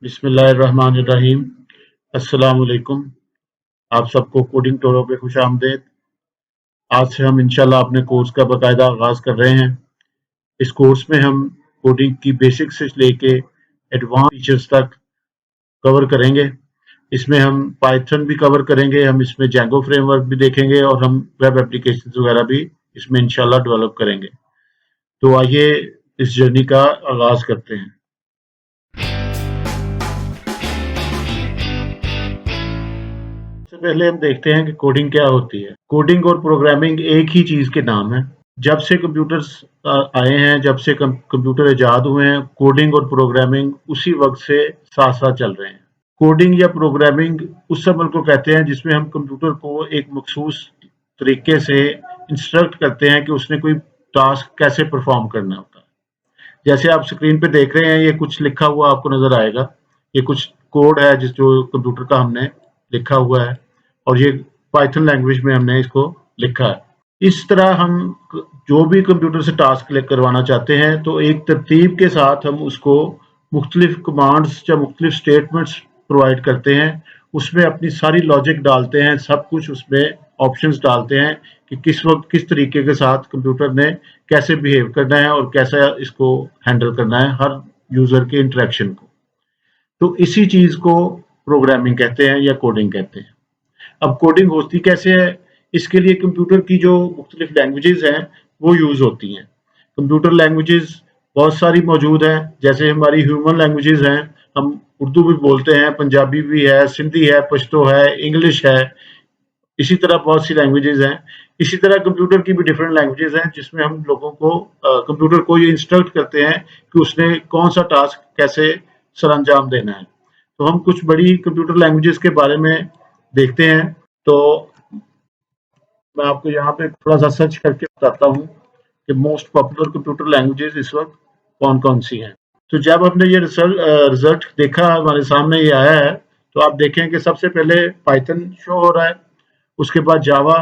बिस्मिल्लाहिर्रहमानिर्रहीम। अस्सलाम वालेकुम। आप सबको कोडिंग टोरो पे खुश आमदेद। आज से हम इंशाल्लाह अपने कोर्स का बाकायदा आगाज़ कर रहे हैं। इस कोर्स में हम कोडिंग की बेसिक से लेके एडवांस फीचर्स तक कवर करेंगे। इसमें हम पाइथन भी कवर करेंगे, हम इसमें जैंगो फ्रेमवर्क भी देखेंगे और हम वेब एप्लीकेशंस वगैरह भी इसमें इंशाल्लाह डेवलप करेंगे। तो आइए इस जर्नी का आगाज़ करते हैं। सबसे पहले हम देखते हैं कि कोडिंग क्या होती है। कोडिंग और प्रोग्रामिंग एक ही चीज़ के नाम है। जब से कंप्यूटर्स आए हैं, जब से कंप्यूटर इजाद हुए हैं, कोडिंग और प्रोग्रामिंग उसी वक्त से साथ साथ चल रहे हैं। कोडिंग या प्रोग्रामिंग उस अमल को कहते हैं जिसमें हम कंप्यूटर को एक मखसूस तरीके से इंस्ट्रक्ट करते हैं कि उसने कोई टास्क कैसे परफॉर्म करना होता है। जैसे आप स्क्रीन पे देख रहे हैं, ये कुछ लिखा हुआ आपको नजर आएगा। ये कुछ कोड है जिस जो कंप्यूटर का हमने लिखा हुआ है और ये पाइथन लैंग्वेज में हमने इसको लिखा है। इस तरह हम जो भी कंप्यूटर से टास्क करवाना चाहते हैं तो एक तरतीब के साथ हम उसको मुख्तलिफ कमांड्स या मुख्तलिफ स्टेटमेंट्स प्रोवाइड करते हैं। उसमें अपनी सारी लॉजिक डालते हैं, सब कुछ उसमें ऑप्शंस डालते हैं कि किस वक्त किस तरीके के साथ कंप्यूटर ने कैसे बिहेव करना है और कैसा इसको हैंडल करना है हर यूज़र के इंटरेक्शन को। तो इसी चीज़ को प्रोग्रामिंग कहते हैं या कोडिंग कहते हैं। अब कोडिंग होती कैसे है? इसके लिए कंप्यूटर की जो मुख्तलिफ लैंग्वेजेस हैं वो यूज़ होती हैं। कंप्यूटर लैंग्वेजेस बहुत सारी मौजूद हैं, जैसे हमारी ह्यूमन लैंग्वेजेस हैं। हम उर्दू भी बोलते हैं, पंजाबी भी है, सिंधी है, पश्तो है, इंग्लिश है। इसी तरह बहुत सी लैंग्वेजेस हैं। इसी तरह कंप्यूटर की भी डिफरेंट लैंग्वेजेस हैं जिसमें हम लोगों को कंप्यूटर को ये इंस्ट्रक्ट करते हैं कि उसने कौन सा टास्क कैसे सर अंजाम देना है। तो हम कुछ बड़ी कंप्यूटर लैंग्वेजेस के बारे में देखते हैं। तो मैं आपको यहाँ पे थोड़ा सा सर्च करके बताता हूँ कि मोस्ट पॉपुलर कंप्यूटर लैंग्वेजेस इस वक्त कौन कौन सी हैं। तो जब हमने ये रिजल्ट देखा, हमारे सामने ये आया है, तो आप देखें कि सबसे पहले पाइथन शो हो रहा है, उसके बाद जावा,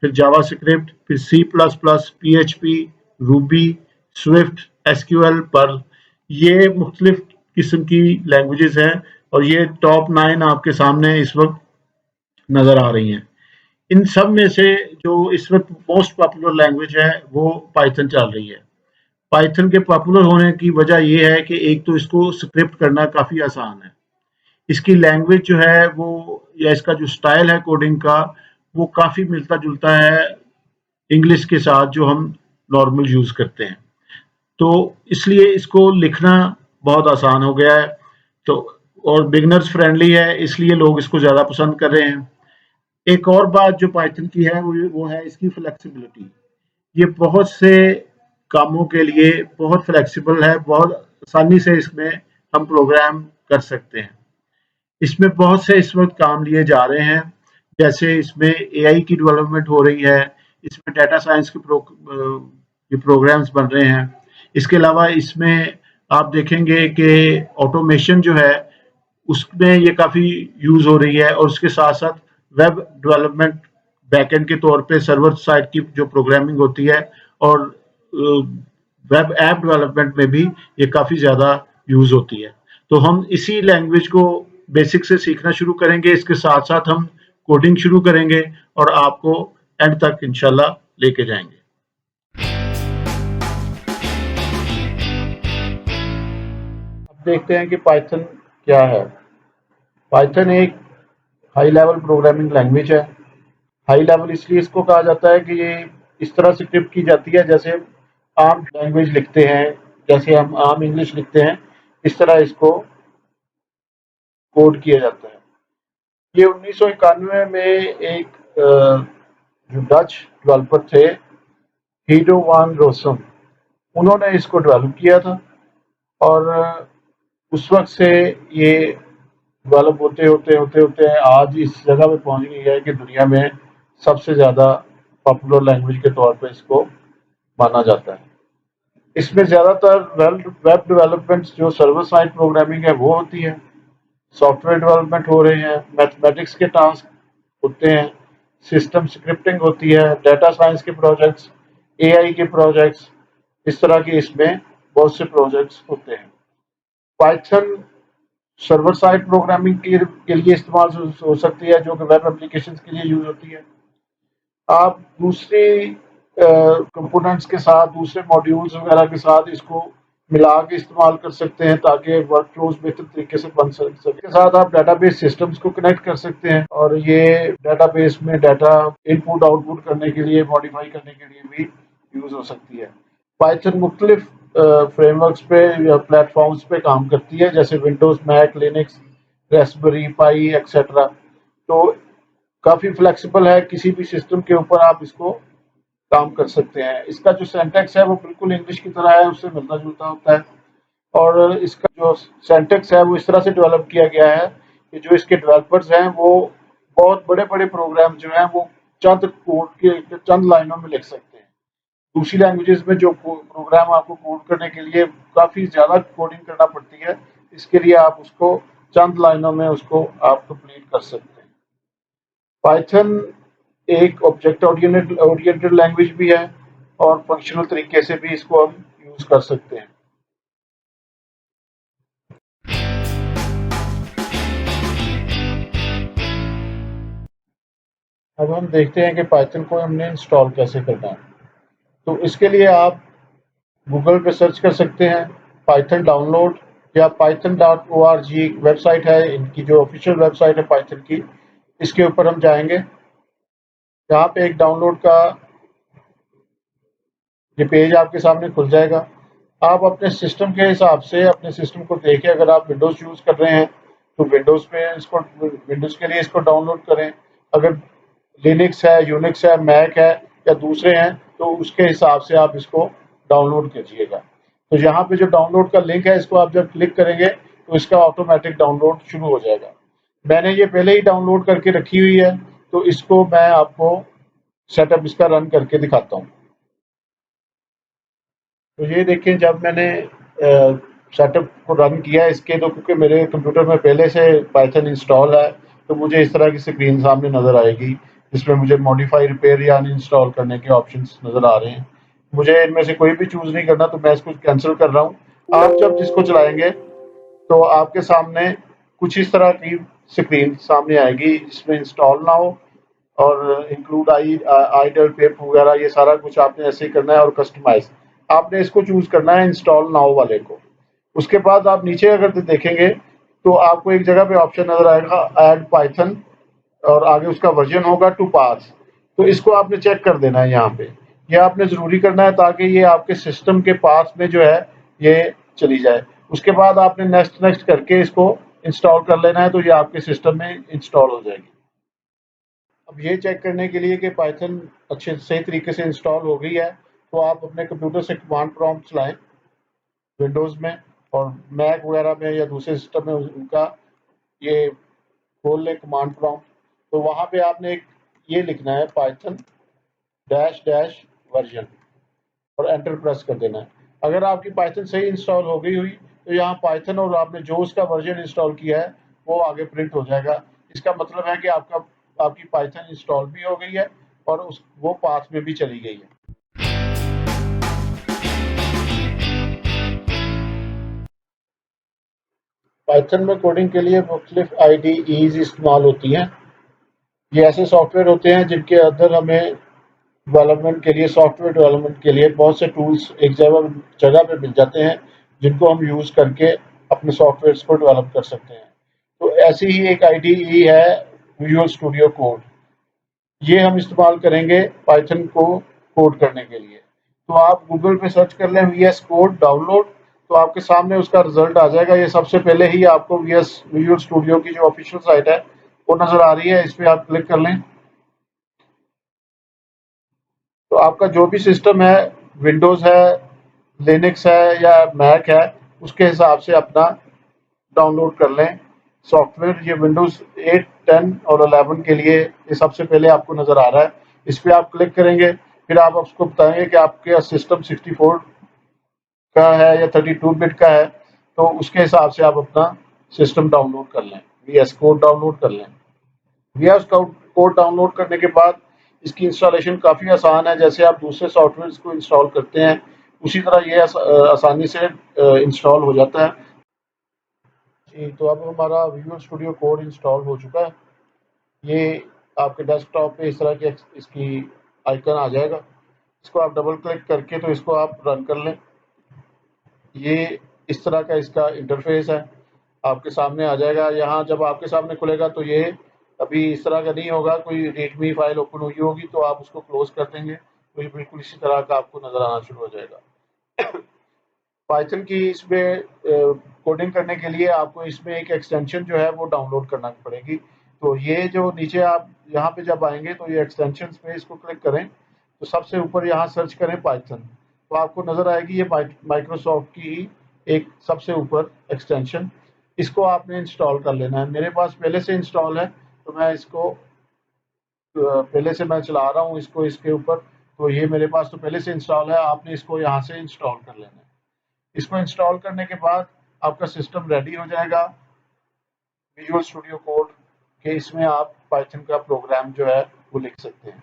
फिर जावा स्क्रिप्ट, फिर C plus plus, PHP, Ruby, Swift, SQL, Perl. ये मुख्तलिफ किस्म की लैंग्वेजेस हैं और ये टॉप 9 आपके सामने इस वक्त नज़र आ रही हैं। इन सब में से जो इस वक्त मोस्ट पॉपुलर लैंग्वेज है वो पाइथन चल रही है। पाइथन के पॉपुलर होने की वजह ये है कि एक तो इसको स्क्रिप्ट करना काफ़ी आसान है। इसकी लैंग्वेज जो है वो या इसका जो स्टाइल है कोडिंग का वो काफ़ी मिलता जुलता है इंग्लिश के साथ जो हम नॉर्मल यूज़ करते हैं। तो इसलिए इसको लिखना बहुत आसान हो गया है। तो और बिगनर्स फ्रेंडली है, इसलिए लोग इसको ज़्यादा पसंद कर रहे हैं। एक और बात जो पाइथन की है वो है इसकी फ्लेक्सिबिलिटी। ये बहुत से कामों के लिए बहुत फ्लेक्सिबल है, बहुत आसानी से इसमें हम प्रोग्राम कर सकते हैं। इसमें बहुत से इस वक्त काम लिए जा रहे हैं, जैसे इसमें AI की डेवलपमेंट हो रही है, इसमें डाटा साइंस के प्रोग्राम्स बन रहे हैं। इसके अलावा इसमें आप देखेंगे कि ऑटोमेशन जो है उसमें ये काफ़ी यूज़ हो रही है और उसके साथ साथ वेब डेवलपमेंट बैकएंड के तौर पे सर्वर साइड की जो प्रोग्रामिंग होती है और वेब ऐप डेवलपमेंट में भी ये काफ़ी ज़्यादा यूज़ होती है। तो हम इसी लैंग्वेज को बेसिक से सीखना शुरू करेंगे, इसके साथ साथ हम कोडिंग शुरू करेंगे और आपको एंड तक इंशाल्लाह लेके जाएंगे। अब देखते हैं कि पाइथन क्या है। पाइथन एक हाई लेवल प्रोग्रामिंग लैंग्वेज है। हाई लेवल इसलिए इसको कहा जाता है कि ये इस तरह स्क्रिप्ट की जाती है जैसे आम लैंग्वेज लिखते हैं, जैसे हम आम इंग्लिश लिखते हैं, इस तरह इसको कोड किया जाता है। ये 1991 में एक जो डच डेवलपर थे, हीडो वान रोसम, उन्होंने इसको डेवलप किया था और उस वक्त से ये डेवलप होते आज इस जगह पे पहुंच गई है कि दुनिया में सबसे ज़्यादा पॉपुलर लैंग्वेज के तौर पे इसको माना जाता है। इसमें ज़्यादातर वेब डेवलपमेंट जो सर्वर साइड प्रोग्रामिंग है वो होती है, सॉफ्टवेयर डेवलपमेंट हो रहे हैं, मैथमेटिक्स के टास्क होते हैं, सिस्टम स्क्रिप्टिंग होती है, डाटा साइंस के प्रोजेक्ट्स, AI के प्रोजेक्ट्स, इस तरह के इसमें बहुत से प्रोजेक्ट्स होते हैं। पाइथन सर्वर साइड प्रोग्रामिंग के लिए इस्तेमाल हो सकती है, जो कि वेब एप्लीकेशन के लिए यूज होती है। आप दूसरे कंपोनेंट्स के साथ, दूसरे मॉड्यूल्स वगैरह के साथ इसको मिला के इस्तेमाल कर सकते हैं, ताकि वर्क फ्लोज बेहतर तरीके से बन सके। इसके साथ आप डाटाबेस सिस्टम्स को कनेक्ट कर सकते हैं, और ये डाटाबेस में डाटा इनपुट आउटपुट करने के लिए, मॉडिफाई करने के लिए भी यूज हो सकती है। पाइथन मुख्तलिफ फ्रेमवर्क्स पे या प्लेटफॉर्म्स पे काम करती है, जैसे विंडोज, मैक, लिनक्स, रेस्पबेरी पाई एक्सेट्रा। तो काफ़ी फ्लेक्सिबल है, किसी भी सिस्टम के ऊपर आप इसको काम कर सकते हैं। इसका जो सिंटैक्स है वो बिल्कुल इंग्लिश की तरह है, उससे मिलता जुलता होता है। और इसका जो सिंटैक्स है वो इस तरह से डेवलप किया गया है कि जो इसके डेवलपर्स हैं वो बहुत बड़े बड़े प्रोग्राम जो हैं वो चंद कोड के चंद लाइनों में लिख सकते हैं। दूसरी लैंग्वेजेस में जो प्रोग्राम आपको कोड करने के लिए काफ़ी ज़्यादा कोडिंग करना पड़ती है, इसके लिए आप उसको चंद लाइनों में उसको आप कंप्लीट कर सकते हैं। पाइथन एक ऑब्जेक्ट ओरिएंटेड लैंग्वेज भी है, और फंक्शनल तरीके से भी इसको हम यूज कर सकते हैं। अब हम देखते हैं कि पाइथन को हमने इंस्टॉल कैसे करना है। तो इसके लिए आप गूगल पे सर्च कर सकते हैं पाइथन डाउनलोड, या python.org वेबसाइट है इनकी, जो ऑफिशियल वेबसाइट है पाइथन की। इसके ऊपर हम जाएंगे, यहाँ पे एक डाउनलोड का ये पेज आपके सामने खुल जाएगा। आप अपने सिस्टम के हिसाब से अपने सिस्टम को देखें, अगर आप विंडोज़ यूज़ कर रहे हैं तो विंडोज़ पे इसको, विंडोज़ के लिए इसको डाउनलोड करें। अगर लिनक्स है, यूनिक्स है, मैक है या दूसरे हैं, तो उसके हिसाब से आप इसको डाउनलोड कीजिएगा। तो यहाँ पे जो डाउनलोड का लिंक है, इसको आप जब क्लिक करेंगे तो इसका ऑटोमेटिक डाउनलोड शुरू हो जाएगा। मैंने ये पहले ही डाउनलोड करके रखी हुई है, तो इसको मैं आपको सेटअप इसका रन करके दिखाता हूँ। तो ये देखिए, जब मैंने सेटअप को रन किया इसके, तो क्योंकि मेरे कंप्यूटर में पहले से पाइथन इंस्टॉल है, तो मुझे इस तरह की स्क्रीन सामने नज़र आएगी, जिसमें मुझे मॉडिफाई, रिपेयर या अनइंस्टॉल करने के ऑप्शंस नज़र आ रहे हैं। मुझे इनमें से कोई भी चूज़ नहीं करना, तो मैं इसको कैंसिल कर रहा हूँ। आप जब जिसको चलाएंगे तो आपके सामने कुछ इस तरह की स्क्रीन सामने आएगी, जिसमें इंस्टॉल ना हो, और इंक्लूड आइडल पेप वगैरह, ये सारा कुछ आपने ऐसे ही करना है। और कस्टमाइज आपने इसको चूज करना है, इंस्टॉल नाउ वाले को। उसके बाद आप नीचे अगर देखेंगे तो आपको एक जगह पे ऑप्शन नजर आएगा, ऐड पाइथन, और आगे उसका वर्जन होगा टू पास। तो इसको आपने चेक कर देना है यहाँ पे, ये आपने जरूरी करना है, ताकि ये आपके सिस्टम के पास में जो है ये चली जाए। उसके बाद आपने नेक्स्ट नेक्स्ट करके इसको इंस्टॉल कर लेना है, तो ये आपके सिस्टम में इंस्टॉल हो जाएगी। अब ये चेक करने के लिए कि पाइथन अच्छे सही तरीके से इंस्टॉल हो गई है, तो आप अपने कंप्यूटर से कमांड प्रॉम्प्ट चलाएं, विंडोज़ में और मैक वगैरह में या दूसरे सिस्टम में उनका ये खोल लें कमांड प्रॉम्प्ट। तो वहाँ पे आपने एक ये लिखना है, पाइथन डैश डैश वर्जन, और एंटर प्रेस कर देना है। अगर आपकी पाइथन सही इंस्टॉल हो गई हुई, तो यहाँ पाइथन और आपने जो उसका वर्जन इंस्टॉल किया है वो आगे प्रिंट हो जाएगा। इसका मतलब है कि आपकी पाइथन इंस्टॉल भी हो गई है, और उस वो पाथ में भी चली गई है। पाइथन में कोडिंग के लिए मुख्तलिफ IDEs इस्तेमाल होती हैं। ये ऐसे सॉफ्टवेयर होते हैं जिनके अंदर हमें डेवलपमेंट के लिए, सॉफ्टवेयर डेवलपमेंट के लिए बहुत से टूल्स एक जगह जगह पे मिल जाते हैं, जिनको हम यूज़ करके अपने सॉफ्टवेयर्स को डेवलप कर सकते हैं। तो ऐसी ही एक IDE है विजुअल स्टूडियो कोड। ये हम इस्तेमाल करेंगे पाइथन को कोड करने के लिए। तो आप गूगल पे सर्च कर लें VS कोड डाउनलोड, तो आपके सामने उसका रिजल्ट आ जाएगा। ये सबसे पहले ही आपको विजुअल स्टूडियो की जो ऑफिशियल साइट है वो नज़र आ रही है, इस पर आप क्लिक कर लें। तो आपका जो भी सिस्टम है, विंडोज़ है, लिनक्स है या मैक है, उसके हिसाब से अपना डाउनलोड कर लें सॉफ्टवेयर। ये विंडोज़ 8, 10 और 11 के लिए ये सबसे पहले आपको नज़र आ रहा है। इस पर आप क्लिक करेंगे, फिर आप उसको बताएंगे कि आपके सिस्टम 64 का है या 32 बिट का है, तो उसके हिसाब से आप अपना सिस्टम डाउनलोड कर लें, VS कोड डाउनलोड कर लें। VS कोड डाउनलोड करने के बाद इसकी इंस्टॉलेशन काफ़ी आसान है, जैसे आप दूसरे सॉफ्टवेयर को इंस्टॉल करते हैं उसी तरह ये आसानी से इंस्टॉल हो जाता है। जी, तो अब हमारा विजुअल स्टूडियो कोड इंस्टॉल हो चुका है। ये आपके डेस्कटॉप पे इस तरह के इसकी आइकन आ जाएगा। इसको आप डबल क्लिक करके तो इसको आप रन कर लें। ये इस तरह का इसका इंटरफेस है, आपके सामने आ जाएगा। यहाँ जब आपके सामने खुलेगा तो ये अभी इस तरह का नहीं होगा, कोई रीडमी फाइल ओपन हुई होगी तो आप उसको क्लोज कर देंगे तो ये बिल्कुल इसी तरह का आपको नज़र आना शुरू हो जाएगा। पाइथन की इसमें कोडिंग करने के लिए आपको इसमें एक एक्सटेंशन जो है वो डाउनलोड करना पड़ेगी। तो ये जो नीचे आप यहाँ पे जब आएंगे तो ये एक्सटेंशंस पे इसको क्लिक करें तो सबसे ऊपर यहाँ सर्च करें पाइथन, तो आपको नज़र आएगी ये माइक्रोसॉफ्ट की एक सबसे ऊपर एक्सटेंशन। इसको आपने इंस्टॉल कर लेना है। मेरे पास पहले से इंस्टॉल है तो मैं इसको पहले से मैं चला रहा हूँ इसको इसके ऊपर, तो ये मेरे पास तो पहले से इंस्टॉल है। आपने इसको यहाँ से इंस्टॉल कर लेना है। इसको इंस्टॉल करने के बाद आपका सिस्टम रेडी हो जाएगा विजुअल स्टूडियो कोड के, इसमें आप पाइथन का प्रोग्राम जो है वो लिख सकते हैं।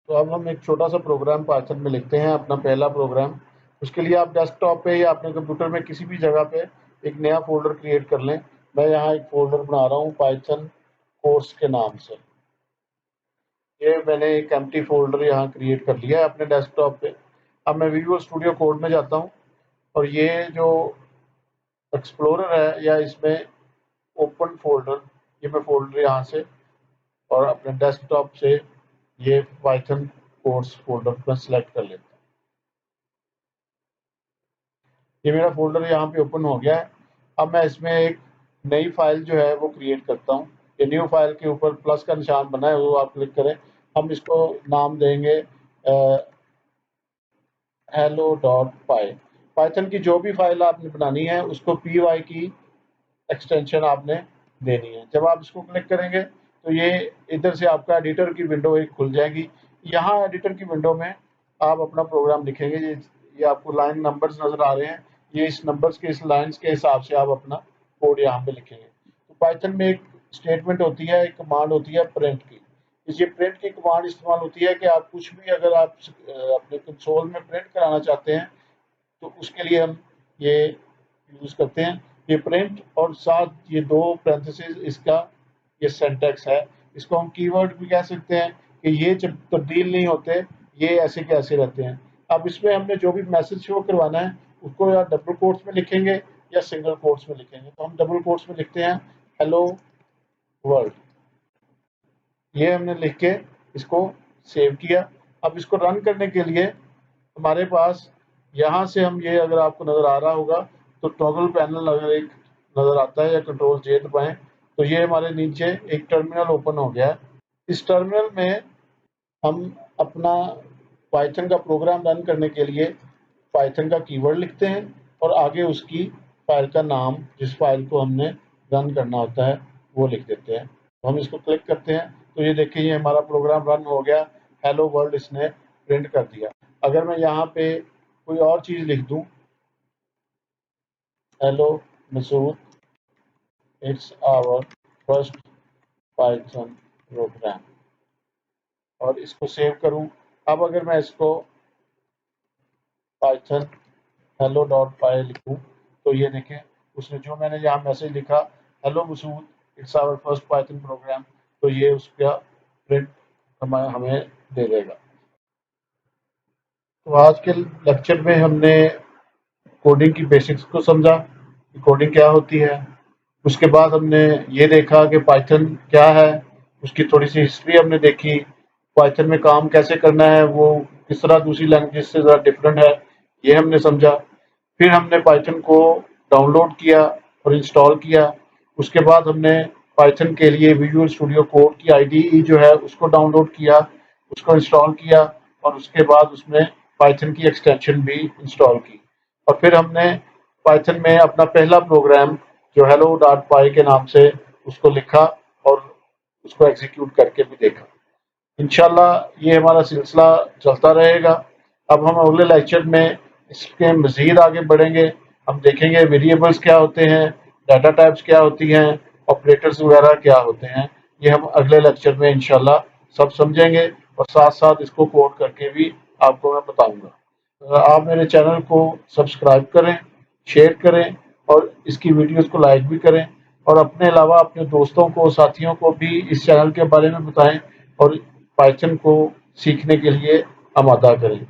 तो अब हम एक छोटा सा प्रोग्राम पाइथन में लिखते हैं, अपना पहला प्रोग्राम। उसके लिए आप डेस्कटॉप पे या अपने कंप्यूटर में किसी भी जगह पे एक नया फोल्डर क्रिएट कर लें। मैं यहाँ एक फोल्डर बना रहा हूँ पाइथन कोर्स के नाम से। ये मैंने एक एम्प्टी फोल्डर यहाँ क्रिएट कर लिया है अपने डेस्कटॉप पे। अब मैं विजुअल स्टूडियो कोड में जाता हूँ और ये जो एक्सप्लोरर है या इसमें ओपन फोल्डर, ये मैं फोल्डर यहाँ से और अपने डेस्कटॉप से ये पाइथन कोर्स फोल्डर पर सेलेक्ट कर लेता हूँ। ये मेरा फोल्डर यहाँ पे ओपन हो गया है। अब मैं इसमें एक नई फाइल जो है वो क्रिएट करता हूँ। ये न्यू फाइल के ऊपर प्लस का निशान बना है, वो आप क्लिक करें। हम इसको नाम देंगे hello.py। पाइथन की जो भी फाइल आपने बनानी है उसको py की एक्सटेंशन आपने देनी है। जब आप इसको क्लिक करेंगे तो ये इधर से आपका एडिटर की विंडो एक खुल जाएगी। यहाँ एडिटर की विंडो में आप अपना प्रोग्राम लिखेंगे। ये आपको लाइन नंबर्स नजर आ रहे हैं, ये इस नंबर्स के इस लाइंस के हिसाब से आप अपना कोड यहाँ पे लिखेंगे। तो पाइथन में एक स्टेटमेंट होती है, एक कमांड होती है प्रिंट की। ये प्रिंट की कमांड इस्तेमाल होती है कि आप कुछ भी अगर आप अपने कंसोल में प्रिंट कराना चाहते हैं तो उसके लिए हम ये यूज़ करते हैं। ये प्रिंट और साथ ये दो पैरेंथेसिस इसका ये सिंटैक्स है। इसको हम कीवर्ड भी कह सकते हैं कि ये जब तब्दील नहीं होते, ये ऐसे के ऐसे रहते हैं। अब इसमें हमने जो भी मैसेज शो करवाना है उसको या डबल कोट्स में लिखेंगे या सिंगल कोट्स में लिखेंगे। तो हम डबल कोट्स में लिखते हैं हेलो वर्ल्ड। ये हमने लिख के इसको सेव किया। अब इसको रन करने के लिए हमारे पास यहाँ से हम ये अगर आपको नज़र आ रहा होगा तो टॉगल पैनल अगर एक नज़र आता है या कंट्रोल जे दबाएं तो ये हमारे नीचे एक टर्मिनल ओपन हो गया है। इस टर्मिनल में हम अपना पाइथन का प्रोग्राम रन करने के लिए पाइथन का कीवर्ड लिखते हैं और आगे उसकी फाइल का नाम, जिस फाइल को हमने रन करना होता है, वो लिख देते हैं। तो हम इसको क्लिक करते हैं तो ये देखिए ये हमारा प्रोग्राम रन हो गया। हेलो वर्ल्ड इसने प्रिंट कर दिया। अगर मैं यहाँ पे कोई और चीज़ लिख दूँ, hello Masood, it's our first Python program, और इसको सेव करूँ। अब अगर मैं इसको पाइथन hello.py लिखूँ तो ये देखें उसने जो मैंने यहाँ मैसेज लिखा hello Masood, it's our first Python program, तो ये उसका प्रिंट हमें दे देगा। तो आज के लेक्चर में हमने कोडिंग की बेसिक्स को समझा कि कोडिंग क्या होती है। उसके बाद हमने ये देखा कि पाइथन क्या है, उसकी थोड़ी सी हिस्ट्री हमने देखी। पाइथन में काम कैसे करना है, वो किस तरह दूसरी लैंग्वेज से ज़रा डिफरेंट है, ये हमने समझा। फिर हमने पाइथन को डाउनलोड किया और इंस्टॉल किया। उसके बाद हमने पाइथन के लिए विजुअल स्टूडियो कोड की आईडीई जो है उसको डाउनलोड किया, उसको इंस्टॉल किया और उसके बाद उसमें पाइथन की एक्सटेंशन भी इंस्टॉल की। और फिर हमने पाइथन में अपना पहला प्रोग्राम जो hello.py के नाम से उसको लिखा और उसको एग्जीक्यूट करके भी देखा। इंशाल्लाह ये हमारा सिलसिला चलता रहेगा। अब हम अगले लेक्चर में इसके मज़ीद आगे बढ़ेंगे। हम देखेंगे वेरिएबल्स क्या होते हैं, डाटा टाइप्स क्या होती हैं, ऑपरेटर्स वगैरह क्या होते हैं। ये हम अगले लेक्चर में इंशाल्लाह सब समझेंगे और साथ साथ इसको कोड करके भी आपको मैं बताऊंगा। आप मेरे चैनल को सब्सक्राइब करें, शेयर करें और इसकी वीडियोस को लाइक भी करें और अपने अलावा अपने दोस्तों को, साथियों को भी इस चैनल के बारे में बताएं और पाइथन को सीखने के लिए आमादा करें।